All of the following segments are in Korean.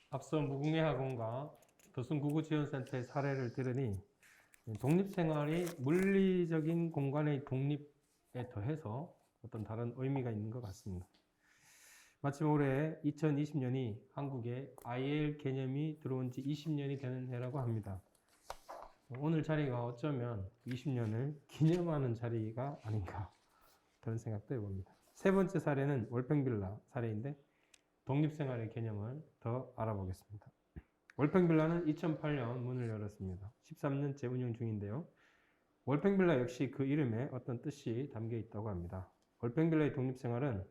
앞서 무궁해학원과 도순구구지원센터의 사례를 들으니 독립생활이 물리적인 공간의 독립에 더해서 어떤 다른 의미가 있는 것 같습니다. 마침 올해 2020년이 한국에 IL 개념이 들어온 지 20년이 되는 해라고 합니다. 오늘 자리가 어쩌면 20년을 기념하는 자리가 아닌가 그런 생각도 해봅니다. 세 번째 사례는 월평빌라 사례인데 독립생활의 개념을 더 알아보겠습니다. 월평빌라는 2008년 문을 열었습니다. 13년째 운영 중인데요. 월평빌라 역시 그 이름에 어떤 뜻이 담겨 있다고 합니다. 월평빌라의 독립생활은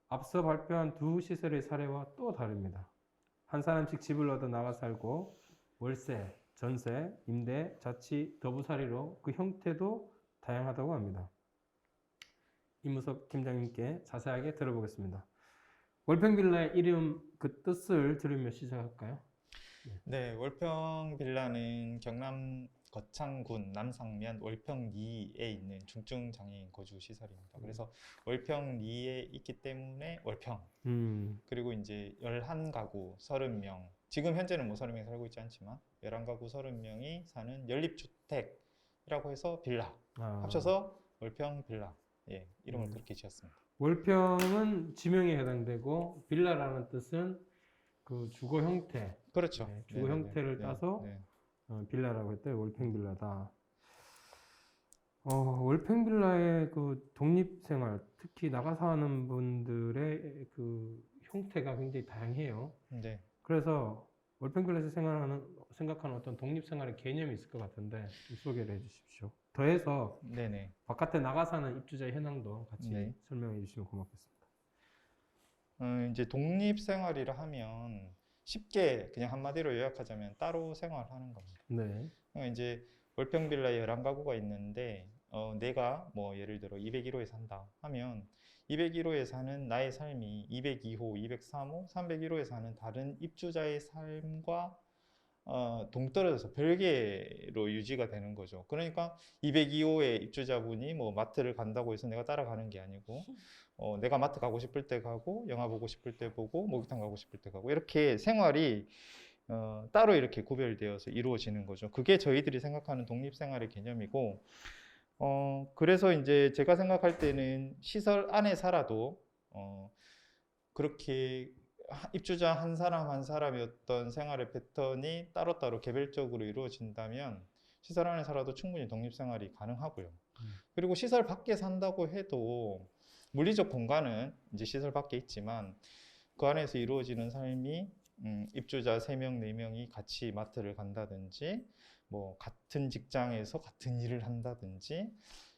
앞서 발표한 두 시설의 사례와 또 다릅니다. 한 사람씩 집을 얻어 나가 살고 월세, 전세, 임대, 자치, 더부살이로 그 형태도 다양하다고 합니다. 임무석 팀장님께 자세하게 들어보겠습니다. 월평빌라의 이름 그 뜻을 들으며 시작할까요? 네, 월평빌라는 경남 거창군 남상면 월평리에 있는 중증장애인 거주 시설입니다. 그래서 월평리에 있기 때문에 월평. 그리고 이제 11가구 30명. 지금 현재는 뭐 30명이 살고 있지 않지만 11가구 30명이 사는 연립주택이라고 해서 빌라. 합쳐서 월평빌라. 예, 이름을 그렇게 지었습니다. 월평은 지명에 해당되고 빌라라는 뜻은 그 주거 형태, 그렇죠. 네, 주거 형태를 따서 빌라라고 했대요. 월평빌라다. 월평빌라의 그 독립생활, 특히 나가 사는 분들의 그 형태가 굉장히 다양해요. 네. 그래서 월평빌라에서 생각하는 어떤 독립생활의 개념이 있을 것 같은데 소개를 해주십시오. 더해서 네네. 바깥에 나가 사는 입주자의 현황도 같이 네. 설명해 주시면 고맙겠습니다. 이제 독립생활이라 하면 쉽게 그냥 한마디로 요약하자면 따로 생활하는 겁니다. 네. 이제 월평빌라에 11가구가 있는데 내가 뭐 예를 들어 201호에 산다 하면 201호에 사는 나의 삶이 202호, 203호, 301호에 사는 다른 입주자의 삶과 동떨어져서 별개로 유지가 되는 거죠. 그러니까 202호의 입주자분이 뭐 마트를 간다고 해서 내가 따라가는 게 아니고 내가 마트 가고 싶을 때 가고 영화 보고 싶을 때 보고 목욕탕 가고 싶을 때 가고 이렇게 생활이 따로 이렇게 구별되어서 이루어지는 거죠. 그게 저희들이 생각하는 독립생활의 개념이고 그래서 이제 제가 생각할 때는 시설 안에 살아도 그렇게 입주자 한 사람 한 사람의 어떤 생활의 패턴이 따로따로 개별적으로 이루어진다면 시설 안에 살아도 충분히 독립생활이 가능하고요. 그리고 시설 밖에 산다고 해도 물리적 공간은 이제 시설 밖에 있지만 그 안에서 이루어지는 삶이 입주자 3명, 4명이 같이 마트를 간다든지 뭐 같은 직장에서 같은 일을 한다든지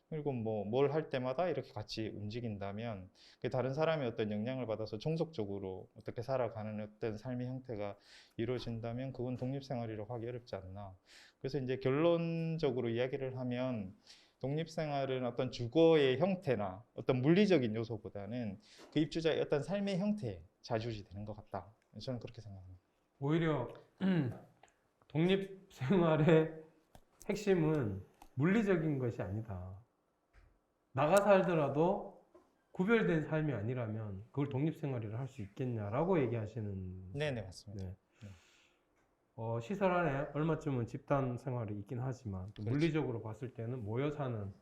그리고 뭐 뭘 할 때마다 이렇게 같이 움직인다면 다른 사람의 어떤 영향을 받아서 종속적으로 어떻게 살아가는 어떤 삶의 형태가 이루어진다면 그건 독립생활이라고 하기 어렵지 않나. 그래서 이제 결론적으로 이야기를 하면 독립생활은 어떤 주거의 형태나 어떤 물리적인 요소보다는 그 입주자의 어떤 삶의 형태에 좌지우지 되는 것 같다. 저는 그렇게 생각합니다. 오히려 독립생활의 핵심은 물리적인 것이 아니다. 나가 살더라도 구별된 삶이 아니라면 그걸 독립생활이라 할 수 있겠냐라고 얘기하시는. 네네, 맞습니다. 네. 시설 안에 얼마쯤은 집단 생활이 있긴 하지만 또 그렇죠. 물리적으로 봤을 때는 모여 사는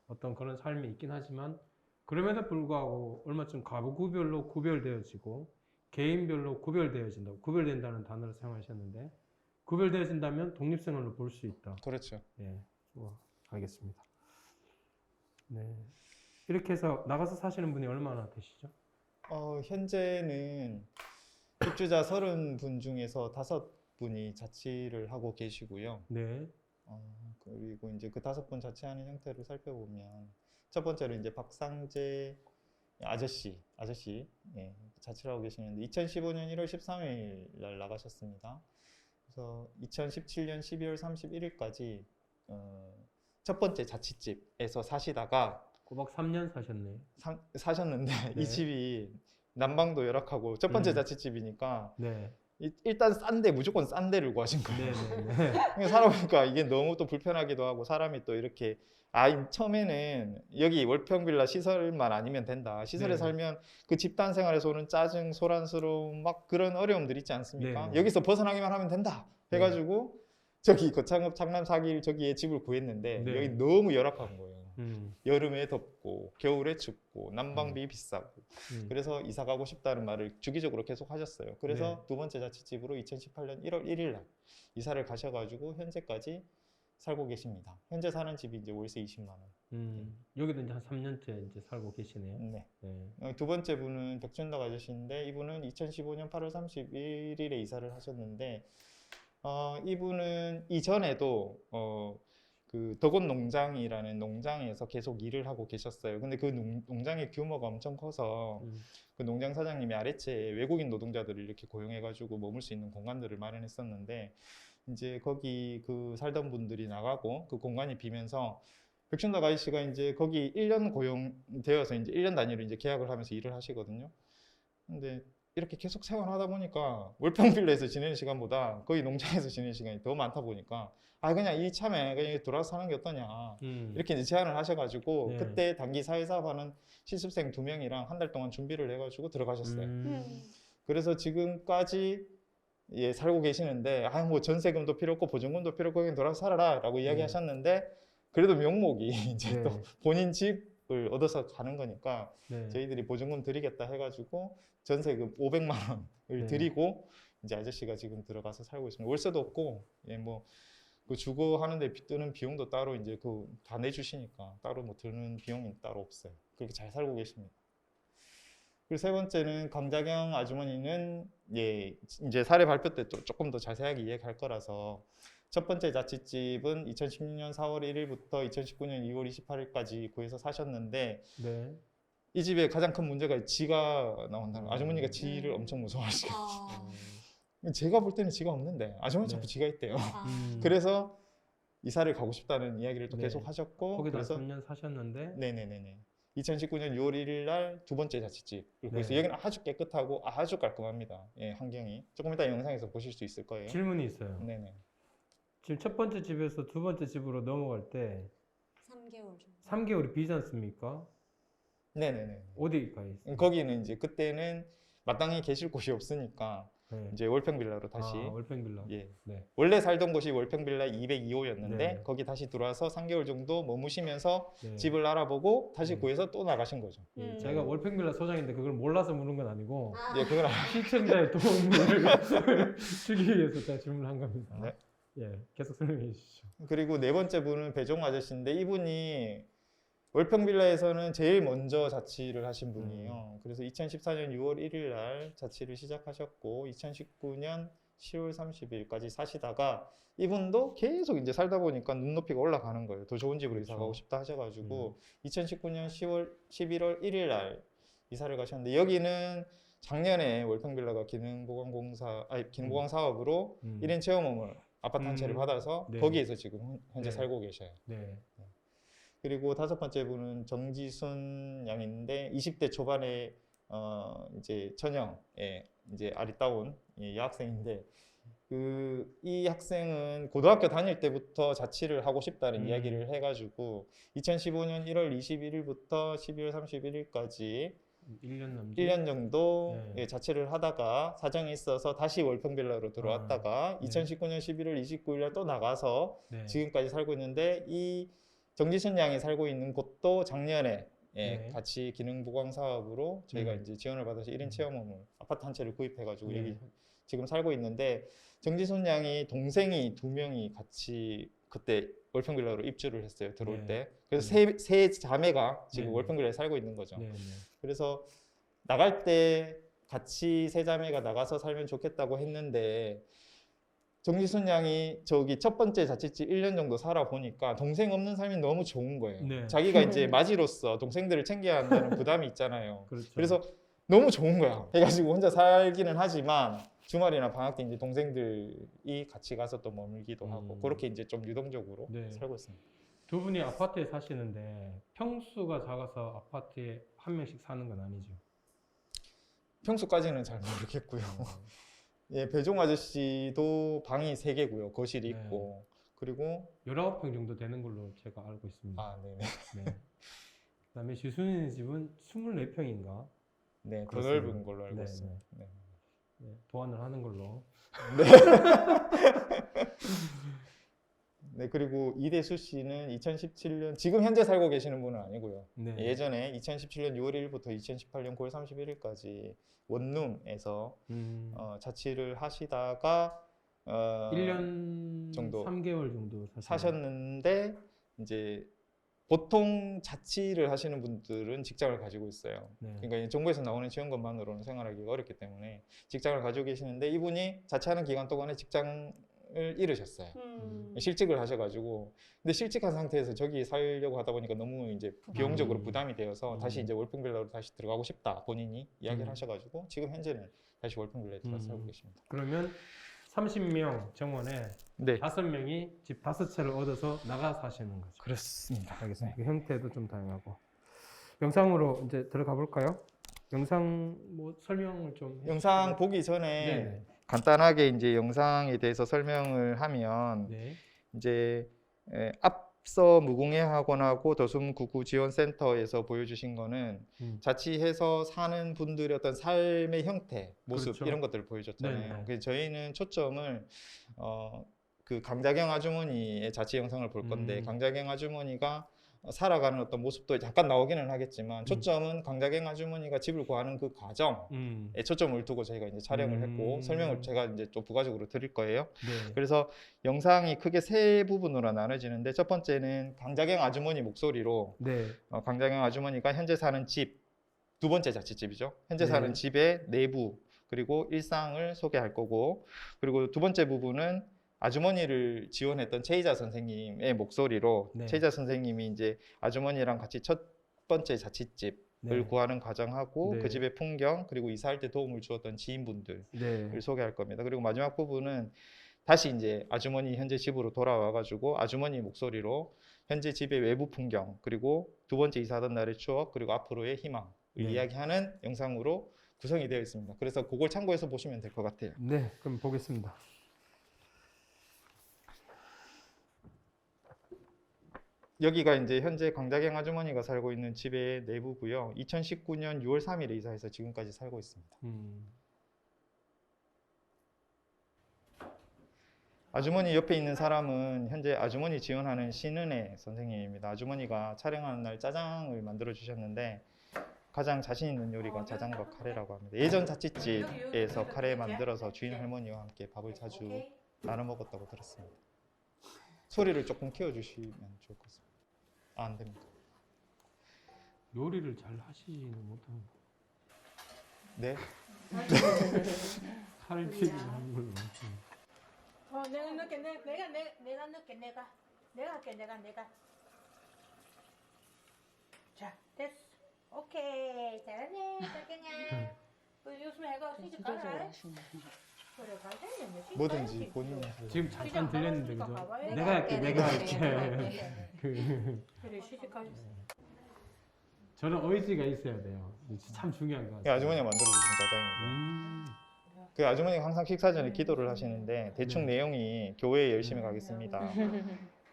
어떤 그런 삶이 있긴 하지만 그럼에도 불구하고 얼마쯤 가구별로 구별되어지고 개인별로 구별되어진다고, 구별된다는 단어를 사용하셨는데 구별되어진다면 독립생활로 볼 수 있다. 그렇죠. 예, 알겠습니다. 네, 이렇게 해서 나가서 사시는 분이 얼마나 되시죠? 현재는 입주자 30분 중에서 5분이 자취를 하고 계시고요. 네, 그리고 이제 그 5분 자취하는 형태를 살펴보면 첫 번째로 이제 박상재 아저씨 예, 자취를 하고 계시는데 2015년 1월 13일 날 나가셨습니다. 그래서 2017년 12월 31일까지 첫 번째 자취집에서 사시다가 꼬박 3년 사셨네. 사셨는데 네. 이 집이 난방도 열악하고 첫 번째 자취집이니까 네. 일단 싼데 무조건 싼 데를 구하신 거예요. 네네네. 그러니까 살아보니까 이게 너무 또 불편하기도 하고 사람이 또 이렇게 처음에는 여기 월평빌라 시설만 아니면 된다. 시설에 네. 살면 그 집단 생활에서 오는 짜증, 소란스러움 막 그런 어려움들 있지 않습니까? 네. 여기서 벗어나기만 하면 된다. 해가지고 저기 거창읍 장남 4길 저기에 집을 구했는데 네. 여기 너무 열악한 거예요. 음. 여름에 덥고 겨울에 춥고 난방비 비싸고 음. 그래서 이사 가고 싶다는 말을 주기적으로 계속 하셨어요. 그래서 네. 두 번째 자취집으로 2018년 1월 1일 날 이사를 가셔가지고 현재까지 살고 계십니다. 현재 사는 집이 이제 월세 20만 원. 여기도 이제 한 3년째 이제 살고 계시네요. 네. 네. 두 번째 분은 백준덕 아저씨인데 이분은 2015년 8월 31일에 이사를 하셨는데 이분은 이전에도 그 덕원 농장이라는 농장에서 계속 일을 하고 계셨어요. 근데 그 농장의 규모가 엄청 커서 그 농장 사장님이 아래채에 외국인 노동자들을 이렇게 고용해가지고 머물 수 있는 공간들을 마련했었는데 이제 거기 그 살던 분들이 나가고 그 공간이 비면서 백준덕 아저씨가 이제 거기 1년 고용되어서 이제 1년 단위로 이제 계약을 하면서 일을 하시거든요. 근데 이렇게 계속 생활하다 보니까 월평빌라에서 지내는 시간보다 거의 농장에서 지내는 시간이 더 많다 보니까 그냥 이참에 그냥 돌아서 사는 게 어떠냐 이렇게 이제 제안을 하셔가지고 네. 그때 단기 사회사업하는 실습생 2명이랑 한 달 동안 준비를 해가지고 들어가셨어요. 그래서 지금까지 살고 계시는데 뭐 전세금도 필요 없고 보증금도 필요 없고 그냥 돌아서 살아라라고 이야기하셨는데 그래도 명목이 이제 네. 또 본인 집을 얻어서 가는 거니까 네. 저희들이 보증금 드리겠다 해가지고 전세금 500만 원을 네. 드리고 이제 아저씨가 지금 들어가서 살고 있습니다. 월세도 없고 뭐 그 주거 하는데 드는 비용도 따로 이제 그 다 내주시니까 따로 뭐 드는 비용이 따로 없어요. 그렇게 잘 살고 계십니다. 그리고 세 번째는 강자경 아주머니는 이제 사례 발표 때 또 조금 더 자세하게 이야기할 거라서 첫 번째 자취집은 2016년 4월 1일부터 2019년 2월 28일까지 구해서 사셨는데 네. 이 집의 가장 큰 문제가 지가 나온다는 거예요. 아주머니가 지를 엄청 무서워하시고 제가 볼 때는 지가 없는데 아주머니 자꾸 네. 지가 있대요. 음. 그래서 이사를 가고 싶다는 이야기를 또 네. 계속 하셨고 거기도 한 그래서 3년 사셨는데 네네네네 2019년 6월 1일 날 두 번째 자취집 그래서 네. 여기는 아주 깨끗하고 아주 깔끔합니다. 환경이 조금 이따 영상에서 보실 수 있을 거예요. 질문이 있어요. 네네. 지금 첫 번째 집에서 두 번째 집으로 넘어갈 때 3개월 정도. 3개월이 비지 않습니까? 네네네. 어디가 있어요? 거기는 이제 그때는 마땅히 계실 곳이 없으니까 네. 이제 월평빌라로 다시 월평빌라. 네. 원래 살던 곳이 월평빌라 202호였는데 네. 거기 다시 들어와서 3개월 정도 머무시면서 네. 집을 알아보고 다시 네. 구해서 또 나가신 거죠. 제가 월평빌라 소장인데 그걸 몰라서 묻는 건 아니고 그걸 시청자의 도움을 주기 위해서 제가 질문한 겁니다. 네. 계속 설명해 주시죠. 그리고 네 번째 분은 배종 아저씨인데 이분이 월평빌라에서는 제일 먼저 자취를 하신 분이에요. 그래서 2014년 6월 1일 날 자취를 시작하셨고 2019년 10월 30일까지 사시다가 이분도 계속 이제 살다 보니까 눈높이가 올라가는 거예요. 더 좋은 집으로 이사 가고 싶다 하셔가지고 2019년 11월 1일 날 이사를 가셨는데 여기는 작년에 월평빌라가 기능보강 사업으로 1인 체험홈을 아파트 한 채를 받아서 네. 거기에서 지금 현재 네. 살고 계셔요. 네. 그리고 다섯 번째 분은 정지순 양인데 20대 초반에 이제 처녀 이제 아리따운 여학생인데 이 학생은 고등학교 다닐 때부터 자취를 하고 싶다는 이야기를 해가지고 2015년 1월 21일부터 12월 31일까지 1년 남짓. 1년 정도 네. 자취를 하다가 사정이 있어서 다시 월평빌라로 들어왔다가 네. 2019년 11월 29일 또 나가서 네. 지금까지 살고 있는데 이 정지순 양이 살고 있는 곳도 작년에 네. 같이 기능보강 사업으로 저희가 이제 지원을 받아서 1인 체험홈을 아파트 한 채를 구입해가지고 네. 여기 지금 살고 있는데 정지순 양이 동생이 2명이 같이 그때 월평빌라로 입주를 했어요. 들어올 네. 때. 그래서 세 자매가 지금 네. 월평빌라에 살고 있는 거죠. 네. 네. 그래서 나갈 때 같이 세 자매가 나가서 살면 좋겠다고 했는데 정지순 양이 저기 첫 번째 자취집 1년 정도 살아보니까 동생 없는 삶이 너무 좋은 거예요. 네. 자기가 이제 맞이로서 동생들을 챙겨야 한다는 부담이 있잖아요. 그렇죠. 그래서 너무 좋은 거야. 해가지고 혼자 살기는 하지만 주말이나 방학 때 이제 동생들이 같이 가서 또 머물기도 하고 그렇게 이제 좀 유동적으로 네. 살고 있습니다. 두 분이 아파트에 사시는데 평수가 작아서 아파트에 한 명씩 사는 건 아니죠? 평수까지는 잘 모르겠고요. 예, 배종 아저씨도 방이 3개고요. 거실이 네. 있고. 그리고 19평 정도 되는 걸로 제가 알고 있습니다. 아, 네네. 네. 그다음에 시순이네 집은 24평인가? 네, 더 그렇습니다. 넓은 걸로 알고 네, 있습니다. 네. 네, 보완을 하는 걸로. 네, 그리고 이대수 씨는 2017년, 지금 현재 살고 계시는 분은 아니고요. 네. 예전에 2017년 6월 1일부터 2018년 9월 31일까지 원룸에서 자취를 하시다가 1년 정도 3개월 정도 사셨는데, 이제 보통 자취를 하시는 분들은 직장을 가지고 있어요. 네. 그러니까 이 정부에서 나오는 지원금만으로는 생활하기가 어렵기 때문에 직장을 가지고 계시는데, 이분이 자취하는 기간 동안에 직장을 잃으셨어요. 실직을 하셔가지고, 근데 실직한 상태에서 저기 살려고 하다 보니까 너무 이제 비용적으로 부담이 되어서 다시 이제 월평빌라로 다시 들어가고 싶다 본인이 이야기를 하셔가지고, 지금 현재는 다시 월평빌라에 들어서 살고 계십니다. 그러면 30명 정원에 네, 5명이 집 5채를 얻어서 나가 사시는 거죠. 그렇습니다. 알겠습니다. 그 형태도 좀 다양하고. 영상으로 이제 들어가 볼까요? 영상 뭐 설명을 좀 영상 보기 전에 네네. 간단하게 이제 영상에 대해서 설명을 하면, 네. 이제 앞서 무궁해학원하고 도순구구지원센터에서 보여주신 거는 자취해서 사는 분들의 어떤 삶의 형태, 모습, 그렇죠. 이런 것들을 보여줬잖아요. 네네. 그래서 저희는 초점을 그 강자경 아주머니의 자취 영상을 볼 건데, 강자경 아주머니가 살아가는 어떤 모습도 잠깐 나오기는 하겠지만, 초점은 강자경 아주머니가 집을 구하는 그 과정에 초점을 두고 저희가 이제 촬영을 했고, 설명을 제가 이제 좀 부가적으로 드릴 거예요. 네. 그래서 영상이 크게 3부분으로 나눠지는데, 첫 번째는 강자경 아주머니 목소리로 네. 강자경 아주머니가 현재 사는 집, 두 번째 자취집이죠. 현재 네. 사는 집의 내부 그리고 일상을 소개할 거고, 그리고 두 번째 부분은 아주머니를 지원했던 최희자 선생님의 목소리로, 네. 최희자 선생님이 이제 아주머니랑 같이 첫 번째 자취집을 네. 구하는 과정하고 네. 그 집의 풍경, 그리고 이사할 때 도움을 주었던 지인분들을 네. 소개할 겁니다. 그리고 마지막 부분은 다시 이제 아주머니 현재 집으로 돌아와가지고 아주머니 목소리로 현재 집의 외부 풍경, 그리고 두 번째 이사하던 날의 추억, 그리고 앞으로의 희망을 네. 이야기하는 영상으로 구성이 되어 있습니다. 그래서 그걸 참고해서 보시면 될 것 같아요. 네. 그럼 보겠습니다. 여기가 이제 현재 강자경 아주머니가 살고 있는 집의 내부고요. 2019년 6월 3일에 이사해서 지금까지 살고 있습니다. 아주머니 옆에 있는 사람은 현재 아주머니 지원하는 신은혜 선생님입니다. 아주머니가 촬영하는 날 짜장을 만들어 주셨는데, 가장 자신 있는 요리가 짜장과 카레라고 합니다. 예전 자취집에서 카레 만들어서 주인 할머니와 함께 밥을 자주 나눠 먹었다고 들었습니다. 소리를 조금 키워주시면 좋을 것 같습니다. 아, 안 됩니까? 요리를 잘 하시지는 못하는 거. 네? 칼질을 하는 걸로. 내가 넣게 내가 넣게 내가 할게 내가 자 됐어 오케이 잘하네 자기냐 요즘에 해가 시집 진짜 가라 잘하시네. 그래 가자면 뭐든지 본인이 하세요. 지금 잠깐 들렸는데 그죠? 가봐요. 내가 할게, 내가 할게. 그래 시집 가 저는 의지가 있어야 돼요. 참 중요한 것 이 같아요. 아주머니가 만들어주신 짜장입니다. 음. 그 아주머니가 항상 식사 전에 기도를 하시는데, 대충 내용이 교회에 열심히 가겠습니다.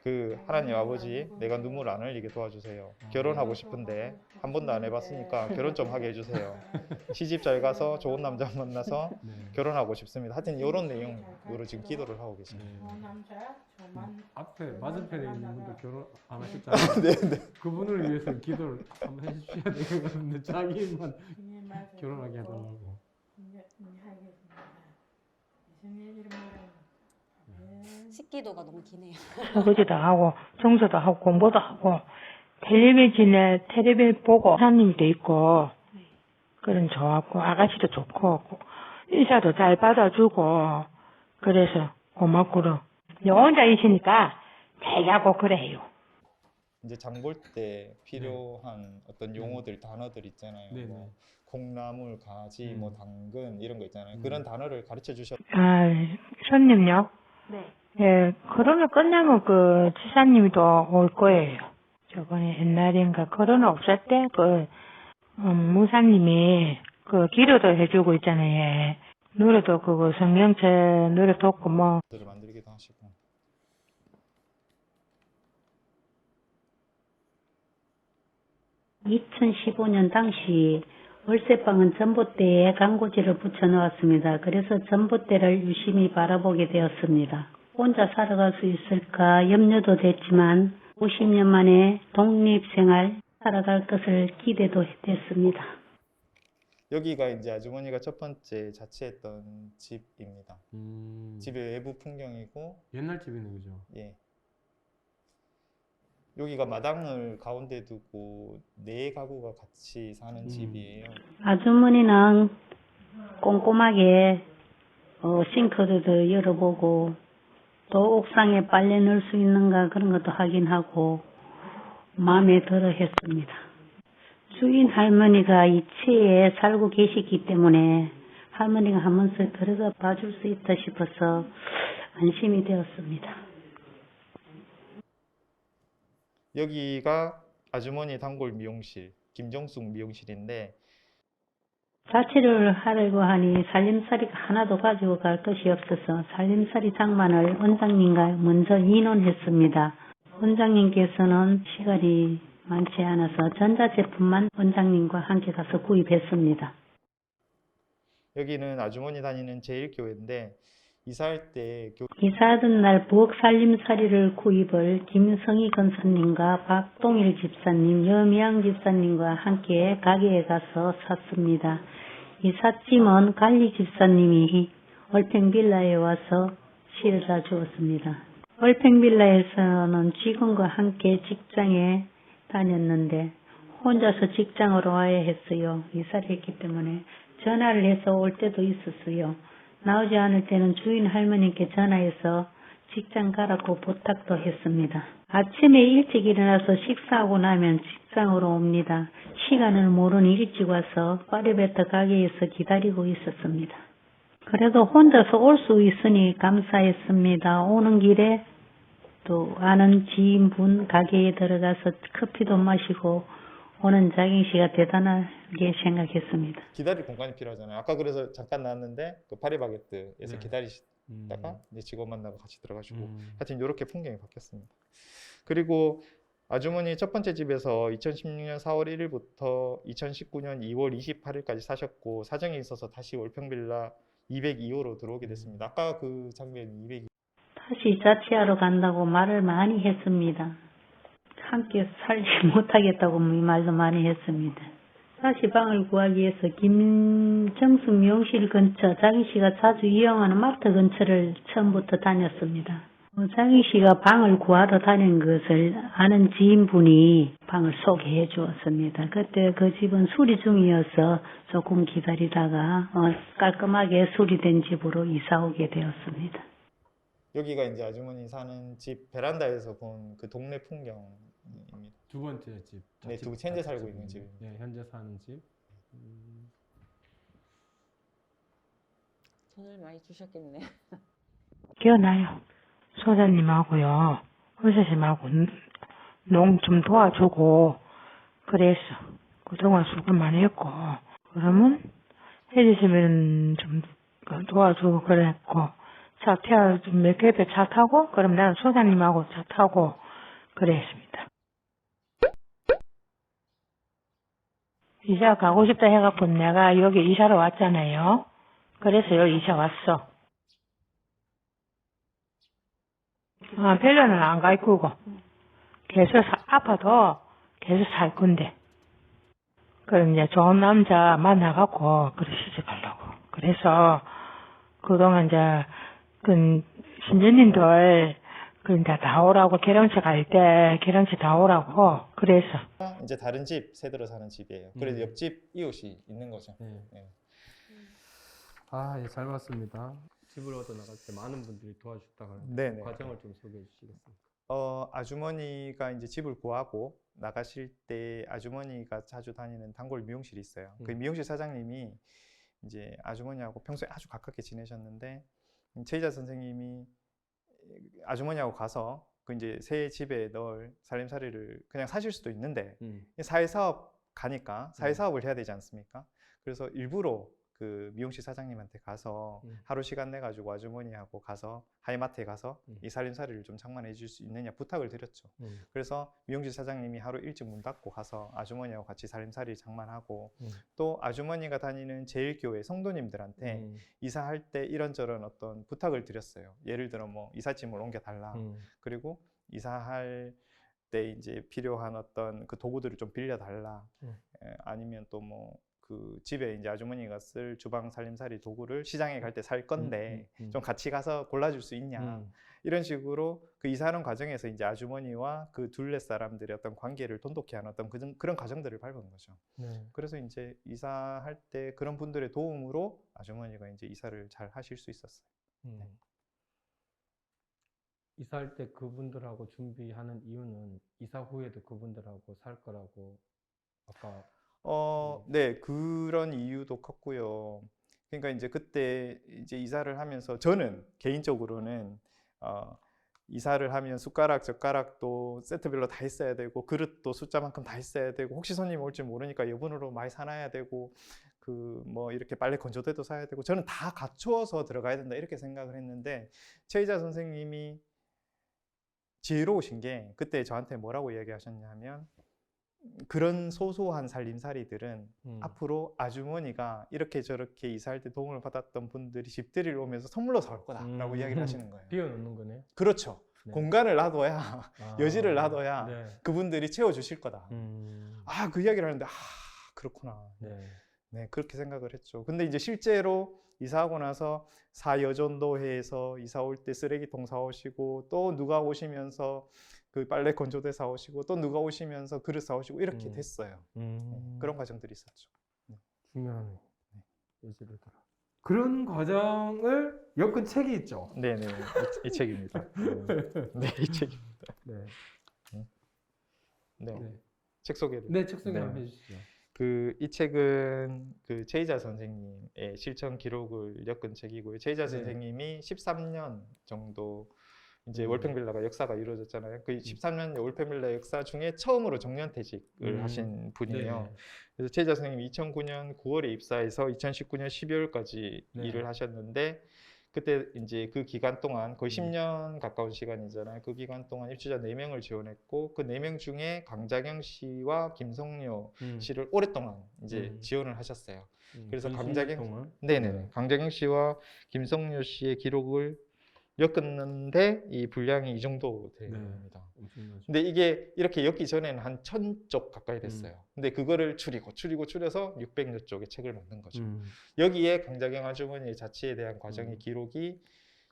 그 하나님 아버지, 내가 눈물 안 흘리게 도와주세요. 결혼하고 싶은데 한 번도 안 해봤으니까 결혼 좀 하게 해주세요. 시집 잘 가서 좋은 남자 만나서 네. 결혼하고 싶습니다. 하여튼 이런 내용으로 지금 기도를 하고 계십니다. 남자 저만 앞에 맞은편에 있는 분도 결혼 안 하셨잖아요. 네. 그분을 위해서 기도를 한번 해주셔야 되겠는데 자기만 결혼하게 해달라고. 식기도가 너무 기네요. 설거지도 하고 청소도 하고 공부도 하고 텔레비전 보고 사장님도 있고 그런 좋았고 아가씨도 좋고 인사도 잘 받아주고 그래서 고맙고요. 혼자 있으니까 얘기하고 그래요. 이제 장 볼 때 필요한 어떤 용어들, 단어들 있잖아요. 네네. 뭐 콩나물, 가지, 뭐 당근 이런 거 있잖아요. 그런 단어를 가르쳐 주셨. 아, 손님요? 네. 예, 코로나 끝나면 그 지사님도 올 거예요. 저번에 옛날인가 코로나 없을 때 무사님이 그 기도도 해주고 있잖아요. 노래도 그거 성경책 노래 듣고 뭐 들을 만들기도 하시고. 2015년 당시 월세방은 전봇대에 광고지를 붙여 넣었습니다. 그래서 전봇대를 유심히 바라보게 되었습니다. 혼자 살아갈 수 있을까 염려도 됐지만 50년 만에 독립생활 살아갈 것을 기대도 됐습니다. 여기가 이제 아주머니가 첫 번째 자취했던 집입니다. 집의 외부 풍경이고, 옛날 집이네, 그죠? 예. 여기가 마당을 가운데 두고 네 가구가 같이 사는 집이에요. 아주머니는 꼼꼼하게 싱크대도 열어보고 또 옥상에 빨래 넣을 수 있는가 그런 것도 확인하고 마음에 들어 했습니다. 주인 할머니가 이치에 살고 계시기 때문에 할머니가 한 번씩 들어가 봐줄 수 있다 싶어서 안심이 되었습니다. 여기가 아주머니 단골 미용실, 김정숙 미용실인데, 자취를 하려고 하니 살림살이가 하나도 가지고 갈 것이 없어서 살림살이 장만을 원장님과 먼저 의논했습니다. 원장님께서는 시간이 많지 않아서 전자제품만 원장님과 함께 가서 구입했습니다. 여기는 아주머니 다니는 제1교회인데, 이사할 때 이사하던 날 부엌 살림살이를 구입을 김성희 권사님과 박동일 집사님, 여미양 집사님과 함께 가게에 가서 샀습니다. 이삿짐은 관리 집사님이 얼팽빌라에 와서 실어다 주었습니다. 얼팽빌라에서는 직원과 함께 직장에 다녔는데 혼자서 직장으로 와야 했어요. 이사를 했기 때문에 전화를 해서 올 때도 있었어요. 나오지 않을 때는 주인 할머니께 전화해서 직장 가라고 부탁도 했습니다. 아침에 일찍 일어나서 식사하고 나면 직장으로 옵니다. 시간을 모르니 일찍 와서 파리베터 가게에서 기다리고 있었습니다. 그래도 혼자서 올 수 있으니 감사했습니다. 오는 길에 또 아는 지인분 가게에 들어가서 커피도 마시고 오는 장인 씨가 대단하게 생각했습니다. 기다릴 공간이 필요하잖아요. 아까 그래서 잠깐 나왔는데 그 파리바게뜨에서 네. 기다리시다가 이제 직원 만나고 같이 들어가시고 하여튼 이렇게 풍경이 바뀌었습니다. 그리고 아주머니 첫 번째 집에서 2016년 4월 1일부터 2019년 2월 28일까지 사셨고 사정이 있어서 다시 월평빌라 202호로 들어오게 됐습니다. 아까 그 장면 202호. 다시 자취하러 간다고 말을 많이 했습니다. 함께 살지 못하겠다고 말도 많이 했습니다. 다시 방을 구하기 위해서 김정숙 미용실 근처 장희 씨가 자주 이용하는 마트 근처를 처음부터 다녔습니다. 장희 씨가 방을 구하러 다닌 것을 아는 지인분이 방을 소개해 주었습니다. 그때 그 집은 수리 중이어서 조금 기다리다가 깔끔하게 수리된 집으로 이사 오게 되었습니다. 여기가 이제 아주머니 사는 집 베란다에서 본 그 동네 풍경입니다. 두 번째 집. 네, 현재 살고 있는 집. 네, 현재 사는 집. 돈을 많이 주셨겠네. 기억나요. 소장님하고요, 의사님하고 농 좀 도와주고 그랬어. 그동안 수고 많이 했고, 그러면 해주시면 좀 도와주고 그랬고, 차 태워 몇 개배 차 타고, 그럼 나는 소장님하고 차 타고 그랬습니다. 이사 가고 싶다 해갖고 내가 여기 이사를 왔잖아요. 그래서 여기 이사 왔어. 별로는 안 갈 거고, 계속 아파도 계속 살 건데. 그럼 이제 좋은 남자 만나갖고, 그래 시집가려고. 그래서, 그동안 이제, 신주님들, 이제 다 오라고, 결혼식 갈 때, 결혼식 다 오라고, 그래서. 이제 다른 집 세대로 사는 집이에요. 그래서 옆집 이웃이 있는 거죠. 네. 네. 아, 예, 잘 봤습니다. 집을 얻어 나갈 때 많은 분들이 도와주셨다고 하는데 네네. 과정을 좀 소개해 주시겠습니까? 아주머니가 이제 집을 구하고 나가실 때 아주머니가 자주 다니는 단골 미용실이 있어요. 그 미용실 사장님이 이제 아주머니하고 평소에 아주 가깝게 지내셨는데 최희자 선생님이 아주머니하고 가서 그 이제 새 집에 넣을 살림살이를 그냥 사실 수도 있는데 사회사업 가니까 사회사업을 해야 되지 않습니까? 그래서 일부러 그 미용실 사장님한테 가서 음. 하루 시간 내 가지고 아주머니하고 가서 하이마트에 가서 이 살림살이를 좀 장만해 줄 수 있느냐 부탁을 드렸죠. 그래서 미용실 사장님이 하루 일찍 문 닫고 가서 아주머니하고 같이 살림살이 장만하고 또 아주머니가 다니는 제일교회 성도님들한테 이사할 때 이런저런 어떤 부탁을 드렸어요. 예를 들어 뭐 이삿짐을 옮겨 달라. 그리고 이사할 때 이제 필요한 어떤 그 도구들을 좀 빌려 달라. 아니면 또 뭐 그 집에 이제 아주머니가 쓸 주방 살림살이 도구를 시장에 갈 때 살 건데 좀 같이 가서 골라줄 수 있냐. 이런 식으로 그 이사하는 과정에서 이제 아주머니와 그 둘레 사람들의 어떤 관계를 돈독히 하는 어떤 그런 과정들을 밟은 거죠. 네. 그래서 이제 이사할 때 그런 분들의 도움으로 아주머니가 이제 이사를 잘 하실 수 있었어요. 이사할 때 그분들하고 준비하는 이유는 이사 후에도 그분들하고 살 거라고 아까 네, 그런 이유도 컸고요. 그러니까 이제 그때 이제 이사를 하면서 저는 개인적으로는 이사를 하면 숟가락, 젓가락도 세트별로 다 있어야 되고 그릇도 숫자만큼 다 있어야 되고 혹시 손님 올지 모르니까 여분으로 많이 사놔야 되고 그 뭐 이렇게 빨래 건조대도 사야 되고 저는 다 갖추어서 들어가야 된다 이렇게 생각을 했는데 최희자 선생님이 지혜로우신 게 그때 저한테 뭐라고 이야기하셨냐면 그런 소소한 살림살이들은 앞으로 아주머니가 이렇게 저렇게 이사할 때 도움을 받았던 분들이 집들이를 오면서 선물로 사올 거다라고 이야기를 하시는 거예요. 비워놓는 거네요. 그렇죠. 네. 공간을 놔둬야 아, 여지를 놔둬야 네. 그분들이 채워주실 거다. 그 이야기를 하는데 그렇구나. 네. 네, 그렇게 생각을 했죠. 근데 이제 실제로 이사하고 나서 사여전도회에서 이사 올 때 쓰레기통 사오시고 또 누가 오시면서 그 빨래 건조대 사오시고 또 누가 오시면서 그릇 사오시고 이렇게 됐어요. 네, 그런 과정들이 있었죠. 중요하네. 예지를 들어. 그런 과정을 엮은 책이 있죠. 네네, 이 책입니다. 네, 이 책입니다. 네. 네, 네. 책 소개를. 네, 책 소개 네. 한번 해주시죠. 이 책은 그 최희자 선생님의 실천 기록을 엮은 책이고요. 최희자 네. 선생님이 13년 정도 이제 월평빌라가 역사가 이루어졌잖아요. 그 13년 월평빌라 역사 중에 처음으로 정년퇴직을 하신 분이에요. 네. 그래서 최희자 선생님이 2009년 9월에 입사해서 2019년 12월까지 네. 일을 하셨는데 그때 이제 그 기간 동안 거의 10년 가까운 시간이잖아요. 그 기간 동안 입주자 4명을 지원했고 그 4명 중에 강자경 씨와 김성료 씨를 오랫동안 이제 지원을 하셨어요. 그래서 강자경 씨와 김성료 씨의 기록을 엮었는데 이 분량이 이 정도 됩니다. 근데 이게 이렇게 엮기 전에는 한 1000쪽 가까이 됐어요. 근데 그거를 줄여서 600여 쪽의 책을 만든 거죠. 여기에 강자경 아주머니의 자취에 대한 과정의 기록이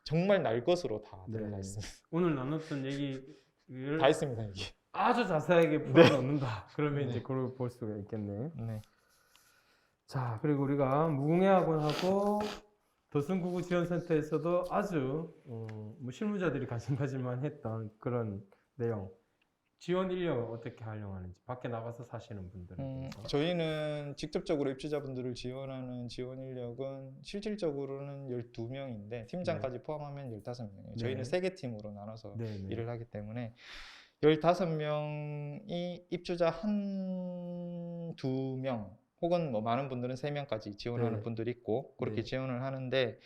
정말 날 것으로 다 들어가 있습니다. 오늘 나눴던 얘기를 다 있습니다, 이게. 아주 자세하게 풀어놓는다. 그러면 이제 그걸 볼 수가 있겠네. 네. 자, 그리고 우리가 무궁해학원하고 도순구구지원센터에서도 아주 뭐 실무자들이 관심 가질만 했던 그런 내용, 지원 인력을 어떻게 활용하는지, 밖에 나가서 사시는 분들은 저희는 직접적으로 입주자분들을 지원하는 지원 인력은 실질적으로는 12명인데 팀장까지 포함하면 15명이에요. 저희는 3개 팀으로 나눠서 일을 하기 때문에 15명이 입주자 1-2명 혹은 뭐 많은 분들은 3명까지 지원하는 분들이 있고 그렇게 지원을 하는데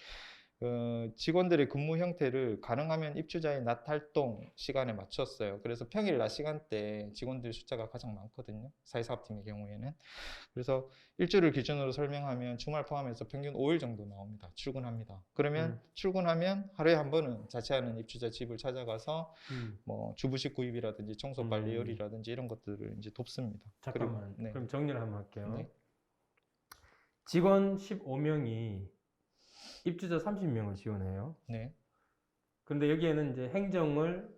직원들의 근무 형태를 가능하면 입주자의 낮 활동 시간에 맞췄어요. 그래서 평일 낮 시간대 직원들 숫자가 가장 많거든요. 사회사업팀의 경우에는. 그래서 일주를 기준으로 설명하면 주말 포함해서 평균 5일 정도 나옵니다. 출근합니다. 그러면 출근하면 하루에 한 번은 자취하는 입주자 집을 찾아가서 뭐 주부식 구입이라든지 청소 빨래 요리라든지 이런 것들을 이제 돕습니다. 잠깐만. 그리고, 그럼 정리를 한번 할게요. 네. 직원 15명이 입주자 30명을 지원해요. 네. 근데 여기에는 이제 행정을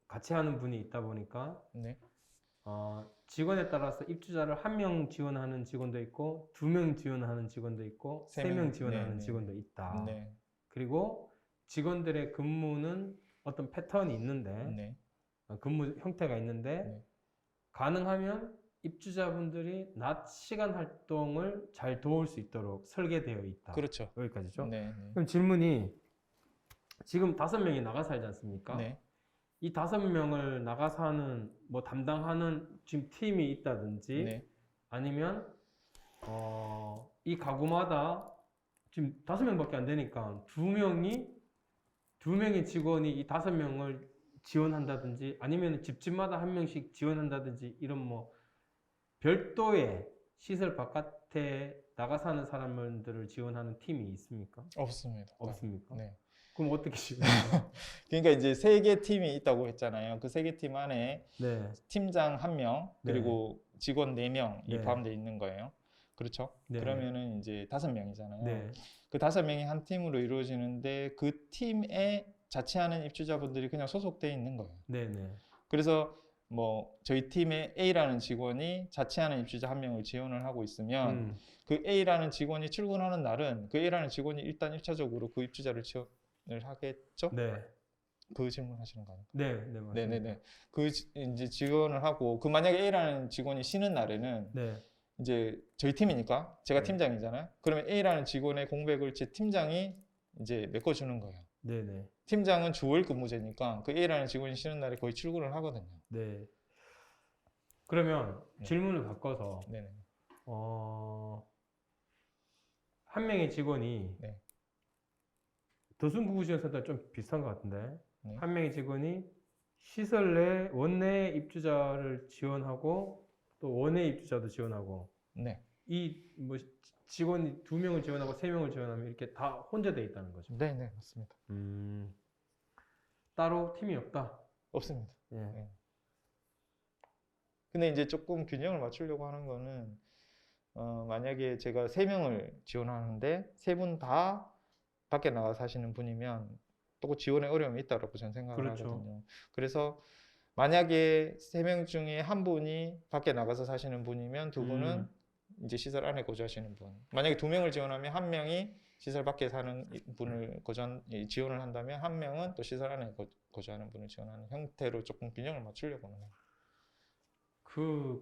같이 하는 분이 있다 보니까 네. 직원에 따라서 입주자를 1명 지원하는 직원도 있고 2명 지원하는 직원도 있고 3명 지원하는 직원도 있다. 네. 그리고 직원들의 근무는 어떤 패턴이 있는데 근무 형태가 있는데 가능하면 입주자분들이 낮 시간 활동을 잘 도울 수 있도록 설계되어 있다. 그렇죠. 여기까지죠. 네. 그럼 질문이 지금 5명이 나가 살지 않습니까? 네. 이 5명을 나가 사는 뭐 담당하는 지금 팀이 있다든지 아니면 이 가구마다 지금 5명밖에 안 되니까 두 명의 직원이 이 5명을 지원한다든지 아니면 집집마다 한 명씩 지원한다든지 이런 뭐 별도의 시설 바깥에 나가 사는 사람들을 지원하는 팀이 있습니까? 없습니다. 없습니까? 네. 그럼 어떻게 지원해요? 그러니까 이제 3개 팀이 있다고 했잖아요. 그 3개 팀 안에 네. 팀장 1명 그리고 직원 4명이 네. 포함되어 있는 거예요. 그렇죠? 네. 그러면은 이제 5명이잖아요. 네. 그 5명이 한 팀으로 이루어지는데 그 팀에 자취하는 입주자분들이 그냥 소속돼 있는 거예요. 네, 네. 그래서 뭐 저희 팀에 A라는 직원이 자취하는 입주자 1명을 지원을 하고 있으면 그 A라는 직원이 출근하는 날은 그 A라는 직원이 일단 1차적으로 그 입주자를 지원을 하겠죠? 네. 그 질문 하시는 거 아닌가요? 네, 네, 맞습니다. 네네네. 그 이제 지원을 하고 그 만약에 A라는 직원이 쉬는 날에는 네. 이제 저희 팀이니까 제가 네. 팀장이잖아요. 그러면 A라는 직원의 공백을 제 팀장이 이제 메꿔주는 거예요. 네, 네. 팀장은 주월 근무제니까 그 A라는 직원이 쉬는 날에 거의 출근을 하거든요. 네. 그러면 네. 질문을 바꿔서 네네. 한 명의 직원이 네. 도순구구지원센터 좀 비슷한 것 같은데 네. 한 명의 직원이 시설 내 원내 입주자를 지원하고 또 원외 입주자도 지원하고 네. 이 뭐 직원이 2명을 지원하고 3명을 지원하면 이렇게 다 혼자 돼 있다는 거죠. 네네 맞습니다. 따로 팀이 없다. 없습니다. 예. 네. 근데 이제 조금 균형을 맞추려고 하는 거는 만약에 제가 3명을 지원하는데 3분 다 밖에 나가 사시는 분이면 또 지원에 어려움이 있다고 저는 생각을 그렇죠. 하거든요. 그래서 만약에 3명 중에 한 분이 밖에 나가서 사시는 분이면 두 분은 이제 시설 안에 거주하시는 분. 만약에 2명을 지원하면 한 명이 시설 밖에 사는 분을 지원을 한다면 한 명은 또 시설 안에 거주하는 분을 지원하는 형태로 조금 균형을 맞추려고는 해요.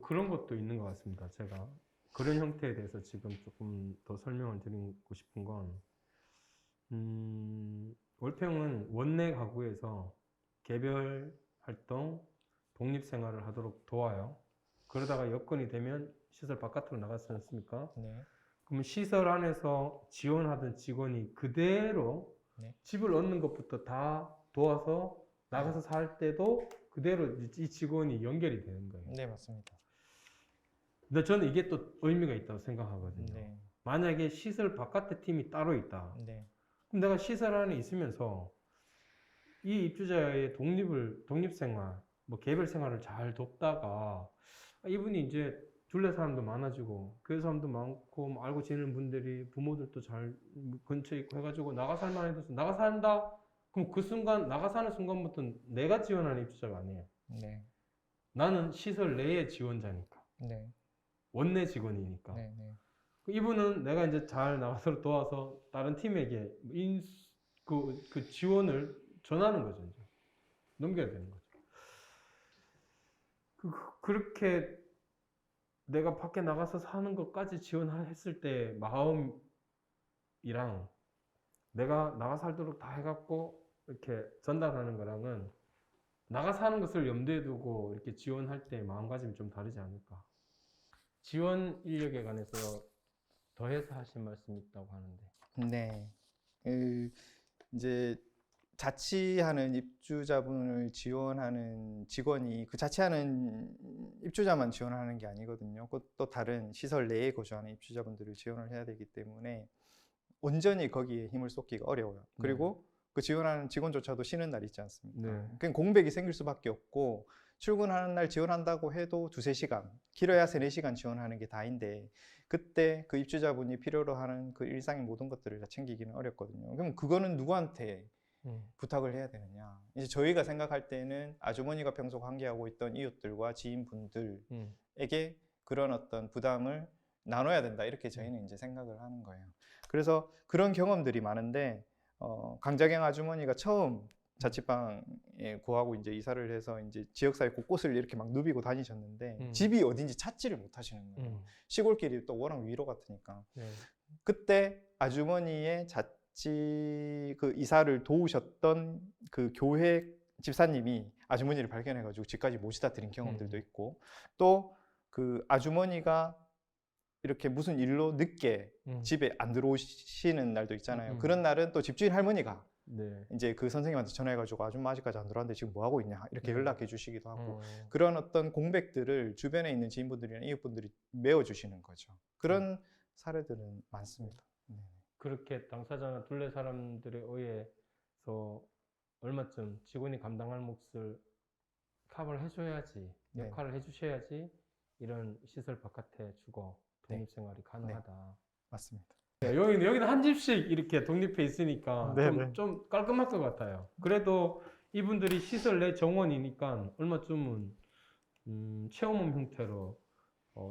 그런 것도 있는 것 같습니다. 제가 그런 형태에 대해서 지금 조금 더 설명을 드리고 싶은 건 월평은 원내 가구에서 개별 활동, 독립 생활을 하도록 도와요. 그러다가 여건이 되면 시설 바깥으로 나가지 않습니까? 네. 그러면 시설 안에서 지원하던 직원이 그대로 네. 집을 얻는 것부터 다 도와서 나가서 살 때도 그대로 이 직원이 연결이 되는 거예요. 네, 맞습니다. 근데 저는 이게 또 의미가 있다고 생각하거든요. 네. 만약에 시설 바깥에 팀이 따로 있다. 네. 그럼 내가 시설 안에 있으면서 이 입주자의 독립생활, 뭐 개별 생활을 잘 돕다가 이분이 이제 둘레 사람도 많아지고 교회 사람도 많고 뭐 알고 지내는 분들이 부모들도 잘 근처에 있고 해가지고 나가 살만 해서 나가 산다? 그럼 그 순간 나가 사는 순간부터 내가 지원하는 입주자가 아니에요. 네. 나는 시설 내의 지원자니까. 네. 원내 직원이니까. 네. 네. 이분은 내가 이제 잘 나가서 도와서 다른 팀에게 그 지원을 전하는 거죠. 이제. 넘겨야 되는 거죠. 그렇게 내가 밖에 나가서 사는 것까지 지원했을 때 마음이랑 내가 나가 살도록 다 해갖고 이렇게 전달하는 거랑은 나가 사는 것을 염두에 두고 이렇게 지원할 때 마음가짐이 좀 다르지 않을까. 지원 인력에 관해서 더해서 하신 말씀이 있다고 하는데. 네. 이제 자취하는 입주자분을 지원하는 직원이 그 자취하는 입주자만 지원하는 게 아니거든요. 또 다른 시설 내에 거주하는 입주자분들을 지원을 해야 되기 때문에 온전히 거기에 힘을 쏟기가 어려워요. 그리고 그 지원하는 직원조차도 쉬는 날 있지 않습니까? 네. 그냥 공백이 생길 수밖에 없고 출근하는 날 지원한다고 해도 2-3시간, 길어야 3-4시간 지원하는 게 다인데 그때 그 입주자분이 필요로 하는 그 일상의 모든 것들을 다 챙기기는 어렵거든요. 그럼 그거는 누구한테 부탁을 해야 되느냐? 이제 저희가 생각할 때는 아주머니가 평소 관계하고 있던 이웃들과 지인분들에게 그런 어떤 부담을 나눠야 된다. 이렇게 저희는 이제 생각을 하는 거예요. 그래서 그런 경험들이 많은데 강자경 아주머니가 처음 자취방에 구하고 이제 이사를 해서 이제 지역사회 곳곳을 이렇게 막 누비고 다니셨는데 집이 어딘지 찾지를 못하시는 거예요. 시골길이 또 워낙 위로 같으니까. 네. 그때 아주머니의 그 이사를 도우셨던 그 교회 집사님이 아주머니를 발견해가지고 집까지 모시다 드린 경험들도 있고 또 그 아주머니가 이렇게 무슨 일로 늦게 집에 안 들어오시는 날도 있잖아요. 음. 그런 날은 또 집주인 할머니가 네. 이제 그 선생님한테 전화해가지고 아줌마 아직까지 안 들어왔는데 지금 뭐 하고 있냐 이렇게 연락해 주시기도 하고 그런 어떤 공백들을 주변에 있는 지인분들이나 이웃분들이 메워주시는 거죠. 그런 사례들은 많습니다. 네. 그렇게 당사자나 둘레 사람들에 의해서 얼마쯤 직원이 감당할 몫을 커버를 해줘야지, 네. 역할을 해주셔야지 이런 시설 바깥에 주거 독립생활이 가능하다. 맞습니다. 여기는 한 집씩 이렇게 독립해 있으니까 네네. 좀 깔끔할 것 같아요. 그래도 이분들이 시설 내 정원이니까 얼마쯤은 체험홈 형태로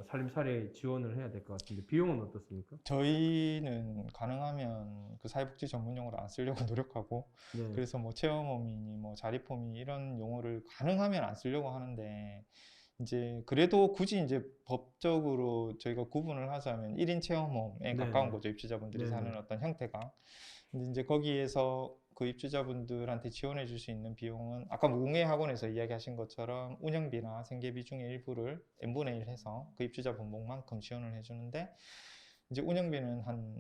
살림살이 지원을 해야 될 것 같은데 비용은 어떻습니까? 저희는 가능하면 그 사회복지 전문용어를 안 쓰려고 노력하고 네. 그래서 뭐 체험홈이니 뭐 자립홈이 이런 용어를 가능하면 안 쓰려고 하는데 이제 그래도 굳이 이제 법적으로 저희가 구분을 하자면 1인 체험홈에 가까운 거죠. 입주자분들이 네네. 사는 어떤 형태가. 근데 이제 거기에서 그 입주자분들한테 지원해 줄 수 있는 비용은 아까 무공예학원에서 이야기하신 것처럼 운영비나 생계비 중에 일부를 n분의 1 해서 그 입주자 분목만큼 지원을 해주는데 이제 운영비는 한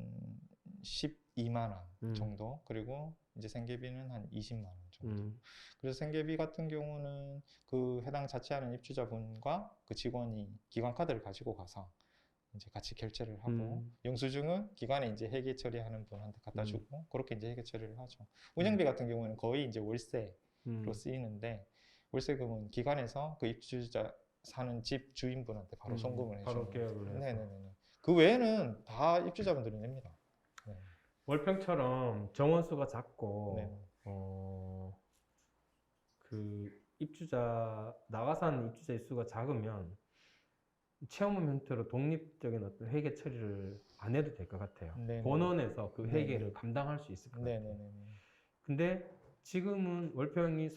12만 원 정도 그리고 이제 생계비는 한 20만 원 정도. 그래서 생계비 같은 경우는 그 해당 자치하는 입주자분과 그 직원이 기관 카드를 가지고 가서 이제 같이 결제를 하고 영수증은 기관에 이제 회계 처리하는 분한테 갖다 주고 그렇게 이제 회계 처리를 하죠. 운영비 같은 경우는 거의 이제 월세로 쓰이는데 월세금은 기관에서 그 입주자 사는 집 주인분한테 바로 송금을 해주는 바로 거죠. 계약을 해서. 네네네. 그 외에는 다 입주자분들이 냅니다. 네. 월평처럼 정원수가 작고 네. 그 입주자 나가 사는 입주자의 수가 작으면 체험홈 형태로 독립적인 어떤 회계 처리를 안 해도 될 것 같아요. 네네. 본원에서 그 네네. 회계를 감당할 수 있을 것 같아요. 네네네. 근데 지금은 월평이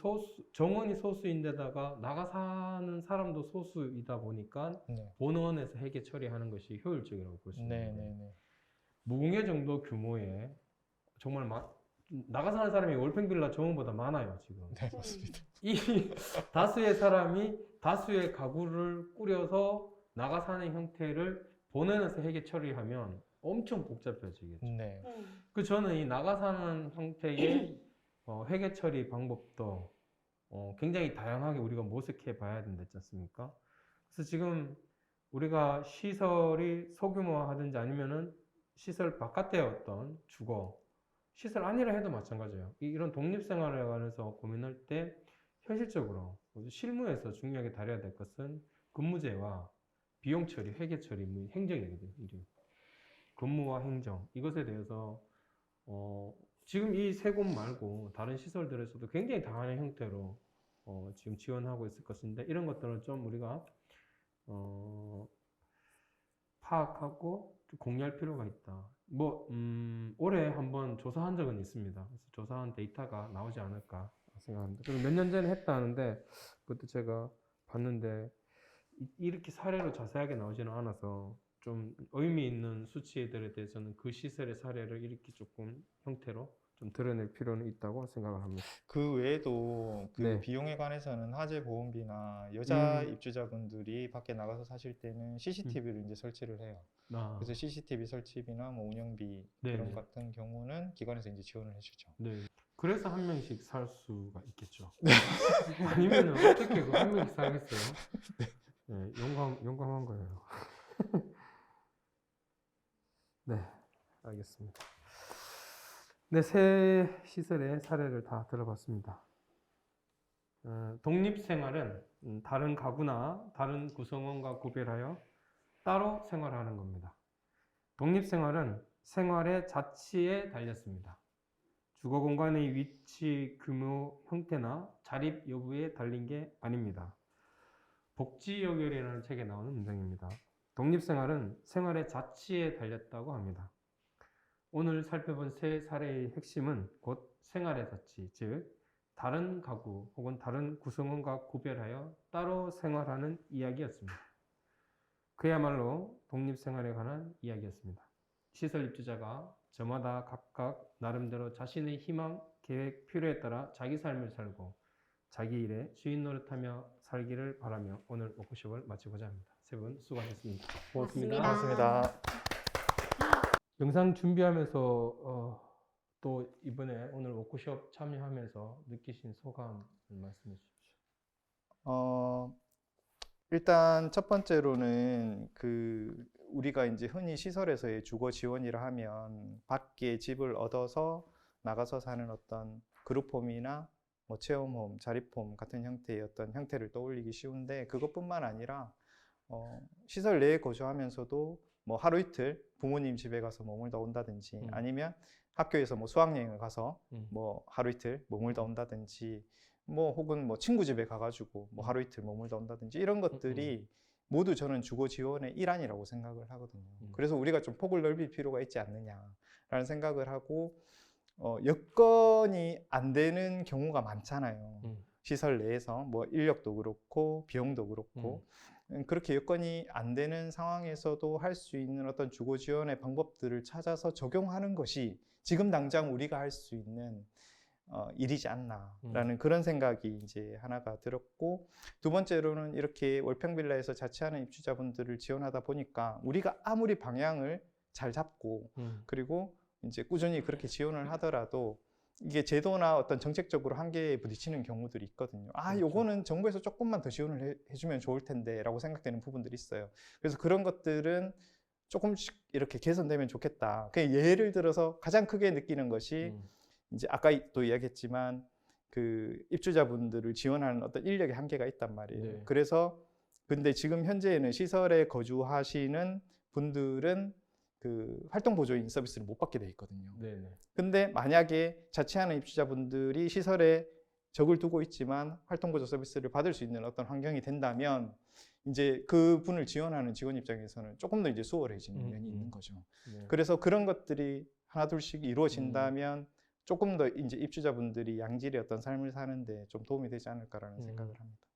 정원이 소수인데다가 나가 사는 사람도 소수이다 보니까 네. 본원에서 회계 처리하는 것이 효율적이라고 볼 수 있는데 네네네. 무공예 정도 규모의 정말 나가 사는 사람이 월평빌라 정원보다 많아요 지금. 네, 맞습니다. 이 다수의 사람이 다수의 가구를 꾸려서 나가 사는 형태를 본원에서 회계 처리하면 엄청 복잡해지겠죠. 네. 그 저는 이 나가 사는 형태의 회계 처리 방법도 굉장히 다양하게 우리가 모색해 봐야 된다지 않습니까? 그래서 지금 우리가 시설이 소규모화하든지 아니면은 시설 바깥의 어떤 주거 시설 아니라 해도 마찬가지예요. 이런 독립생활에 관해서 고민할 때 현실적으로 실무에서 중요하게 다뤄야 될 것은 근무제와 비용 처리, 회계 처리, 뭐 행정이거든요. 근무와 행정 이것에 대해서 지금 이 세 곳 말고 다른 시설들에서도 굉장히 다양한 형태로 지금 지원하고 있을 것인데 이런 것들을 좀 우리가 파악하고 좀 공유할 필요가 있다. 뭐 올해 한번 조사한 적은 있습니다. 그래서 조사한 데이터가 나오지 않을까 생각합니다. 그리고 몇 년 전에 했다는데 그것도 제가 봤는데 이렇게 사례로 자세하게 나오지는 않아서 좀 의미 있는 수치들에 대해서는 그 시설의 사례를 이렇게 조금 형태로 좀 드러낼 필요는 있다고 생각을 합니다. 그 외에도 그 네. 비용에 관해서는 화재 보험비나 여자 입주자분들이 밖에 나가서 사실 때는 CCTV를 이제 설치를 해요. 그래서 CCTV 설치비나 뭐 운영비 네네. 그런 같은 경우는 기관에서 이제 지원을 해주죠. 네. 그래서 한 명씩 살 수가 있겠죠. 아니면 어떻게 그 한 명씩 살겠어요? 네, 용감한 거예요. 네, 알겠습니다. 네, 세 시설의 사례를 다 들어봤습니다. 독립생활은 다른 가구나 다른 구성원과 구별하여 따로 생활하는 겁니다. 독립생활은 생활의 자치에 달렸습니다. 주거 공간의 위치, 규모, 형태나 자립 여부에 달린 게 아닙니다. 복지여결이라는 책에 나오는 문장입니다. 독립생활은 생활의 자치에 달렸다고 합니다. 오늘 살펴본 세 사례의 핵심은 곧 생활의 자치, 즉 다른 가구 혹은 다른 구성원과 구별하여 따로 생활하는 이야기였습니다. 그야말로 독립생활에 관한 이야기였습니다. 시설 입주자가 저마다 각각 나름대로 자신의 희망, 계획, 필요에 따라 자기 삶을 살고 자기 일에 주인 노릇하며 살기를 바라며 오늘 워크숍을 마치고자 합니다. 세 분 수고하셨습니다. 고맙습니다. 고맙습니다. 영상 준비하면서 또 이번에 오늘 워크숍 참여하면서 느끼신 소감을 말씀해 주십시오. 일단 첫 번째로는 우리가 이제 흔히 시설에서의 주거 지원이라 하면 밖에 집을 얻어서 나가서 사는 어떤 그룹홈이나 뭐 체험홈, 자립홈 같은 형태의 어떤 형태를 떠올리기 쉬운데 그것뿐만 아니라 시설 내에 거주하면서도 뭐 하루 이틀 부모님 집에 가서 머물다 온다든지 아니면 학교에서 뭐 수학여행을 가서 뭐 하루 이틀 머물다 온다든지 뭐 혹은 뭐 친구 집에 가가지고 뭐 하루 이틀 머물다 온다든지 이런 것들이 모두 저는 주거 지원의 일환이라고 생각을 하거든요. 그래서 우리가 좀 폭을 넓힐 필요가 있지 않느냐라는 생각을 하고 여건이 안 되는 경우가 많잖아요. 시설 내에서 뭐 인력도 그렇고 비용도 그렇고 그렇게 여건이 안 되는 상황에서도 할 수 있는 어떤 주거 지원의 방법들을 찾아서 적용하는 것이 지금 당장 우리가 할 수 있는 일이지 않나라는 그런 생각이 이제 하나가 들었고, 두 번째로는 이렇게 월평빌라에서 자취하는 입주자분들을 지원하다 보니까 우리가 아무리 방향을 잘 잡고 그리고 이제 꾸준히 그렇게 지원을 하더라도 이게 제도나 어떤 정책적으로 한계에 부딪히는 경우들이 있거든요. 그렇죠. 요거는 정부에서 조금만 더 지원을 해주면 좋을 텐데 라고 생각되는 부분들이 있어요. 그래서 그런 것들은 조금씩 이렇게 개선되면 좋겠다. 그냥 예를 들어서 가장 크게 느끼는 것이 이제 아까 또 이야기했지만 그 입주자분들을 지원하는 어떤 인력의 한계가 있단 말이에요. 네. 그래서 근데 지금 현재는 시설에 거주하시는 분들은 그 활동보조인 서비스를 못 받게 돼 있거든요. 네네. 근데 만약에 자취하는 입주자분들이 시설에 적을 두고 있지만 활동보조 서비스를 받을 수 있는 어떤 환경이 된다면 이제 그 분을 지원하는 직원 입장에서는 조금 더 이제 수월해지는 면이 있는 거죠. 네. 그래서 그런 것들이 하나 둘씩 이루어진다면 조금 더 이제 입주자분들이 양질의 어떤 삶을 사는데 좀 도움이 되지 않을까라는 생각을 합니다.